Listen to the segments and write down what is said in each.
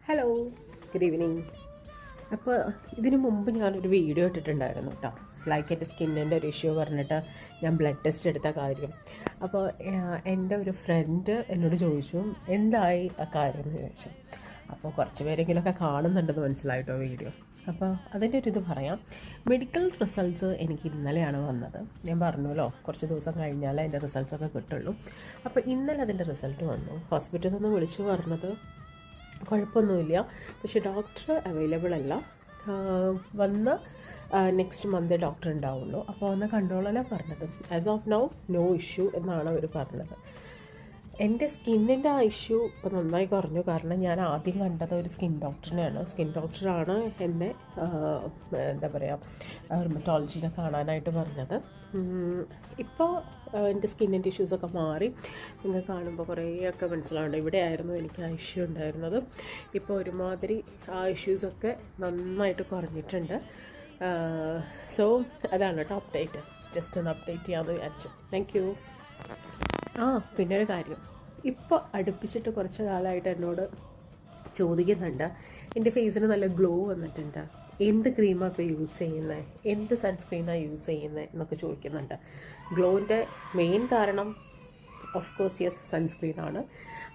Hello, good evening. അപ്പോൾ ഇതിനു മുമ്പ് ഞാനൊരു വീഡിയോ ഇട്ടിട്ടുണ്ടായിരുന്നു കേട്ടോ, ലൈക്ക് എൻ്റെ സ്കിന്നിൻ്റെ ഒരു ഇഷ്യൂ പറഞ്ഞിട്ട് ഞാൻ ബ്ലഡ് ടെസ്റ്റ് എടുത്ത കാര്യം. അപ്പോൾ എൻ്റെ ഒരു ഫ്രണ്ട് എന്നോട് ചോദിച്ചു എന്തായി ആ കാര്യം എന്ന് ചോദിച്ചു. അപ്പോൾ കുറച്ച് പേരെങ്കിലുമൊക്കെ കാണുന്നുണ്ടെന്ന് മനസ്സിലായിട്ടോ വീഡിയോ. അപ്പോൾ അതിൻ്റെ ഒരു ഇത് പറയാം. മെഡിക്കൽ റിസൾട്ട്സ് എനിക്ക് ഇന്നലെയാണ് വന്നത്. ഞാൻ പറഞ്ഞല്ലോ കുറച്ച് ദിവസം കഴിഞ്ഞാലേ അതിൻ്റെ റിസൾട്ട്സൊക്കെ കിട്ടുള്ളൂ. അപ്പോൾ ഇന്നലെ അതിൻ്റെ റിസൾട്ട് വന്നു. ഹോസ്പിറ്റലിൽ നിന്ന് വിളിച്ചു പറഞ്ഞത് കുഴപ്പമൊന്നുമില്ല, പക്ഷേ ഡോക്ടർ അവൈലബിൾ അല്ല, വന്ന് നെക്സ്റ്റ് മന്ത് ഡോക്ടർ ഉണ്ടാവുള്ളൂ. അപ്പോൾ ഒന്ന് കണ്ടോളാനാണ് പറഞ്ഞത്. As of now no issue എന്നാണ് അവർ പറഞ്ഞത്. എൻ്റെ സ്കിന്നിൻ്റെ ആ ഇഷ്യൂ ഇപ്പോൾ നന്നായി കുറഞ്ഞു. കാരണം ഞാൻ ആദ്യം കണ്ടത് ഒരു സ്കിൻ ഡോക്ടറിനെയാണ്. സ്കിൻ ഡോക്ടറാണ് എന്നെ എന്താ പറയുക റെമറ്റോളജിനെ കാണാനായിട്ട് പറഞ്ഞത്. ഇപ്പോൾ എൻ്റെ സ്കിന്നിൻ്റെ ഇഷ്യൂസൊക്കെ മാറി. നിങ്ങൾ കാണുമ്പോൾ കുറേയൊക്കെ മനസ്സിലാവുന്നുണ്ട്. ഇവിടെയായിരുന്നു എനിക്ക് ആ ഇഷ്യൂ ഉണ്ടായിരുന്നത്. ഇപ്പോൾ ഒരുമാതിരി ആ ഇഷ്യൂസൊക്കെ നന്നായിട്ട് കുറഞ്ഞിട്ടുണ്ട്. സോ അതാണ് കേട്ടോ അപ്ഡേറ്റ്. ജസ്റ്റ് ഒന്ന് അപ്ഡേറ്റ് ചെയ്യാമെന്ന് വിചാരിച്ചു. Thank you. പിന്നെ ഒരു കാര്യം, ഇപ്പോൾ അടുപ്പിച്ചിട്ട് കുറച്ച് കാലമായിട്ട് എന്നോട് ചോദിക്കുന്നുണ്ട്, എൻ്റെ ഫേസിന് നല്ല ഗ്ലോ വന്നിട്ടുണ്ട്, എന്ത് ക്രീമാണ് ഇപ്പോൾ യൂസ് ചെയ്യുന്നത്, എന്ത് സൺസ്ക്രീനാണ് യൂസ് ചെയ്യുന്നത് എന്നൊക്കെ ചോദിക്കുന്നുണ്ട്. ഗ്ലോൻ്റെ മെയിൻ കാരണം ഓഫ് കോഴ്സ് യെസ് സൺസ്ക്രീനാണ്.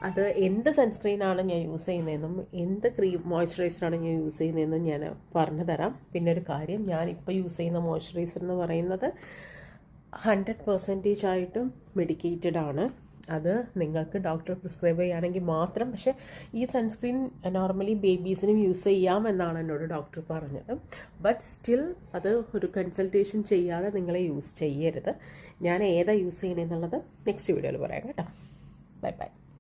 അത് എന്ത് സൺസ്ക്രീനാണ് ഞാൻ യൂസ് ചെയ്യുന്നതെന്നും എന്ത് മോയ്സ്ചറൈസറാണ് ഞാൻ യൂസ് ചെയ്യുന്നതെന്നും ഞാൻ പറഞ്ഞു തരാം. പിന്നെ ഒരു കാര്യം, ഞാനിപ്പോൾ യൂസ് ചെയ്യുന്ന മോയ്സ്ചറൈസർ എന്ന് പറയുന്നത് 100% ആയിട്ടും മെഡിക്കേറ്റഡ് ആണ്. അത് നിങ്ങൾക്ക് ഡോക്ടർ പ്രിസ്ക്രൈബ് ചെയ്യുകയാണെങ്കിൽ മാത്രം. പക്ഷേ ഈ സൺസ്ക്രീൻ നോർമലി ബേബീസിനും യൂസ് ചെയ്യാം എന്നാണ് എന്നോട് ഡോക്ടർ പറഞ്ഞത്. ബട്ട് സ്റ്റിൽ അത് ഒരു കൺസൾട്ടേഷൻ ചെയ്യാതെ നിങ്ങൾ യൂസ് ചെയ്യരുത്. ഞാൻ ഏതാ യൂസ് ചെയ്യണമെന്നുള്ളത് നെക്സ്റ്റ് വീഡിയോയിൽ പറയാം കേട്ടോ. Bye bye.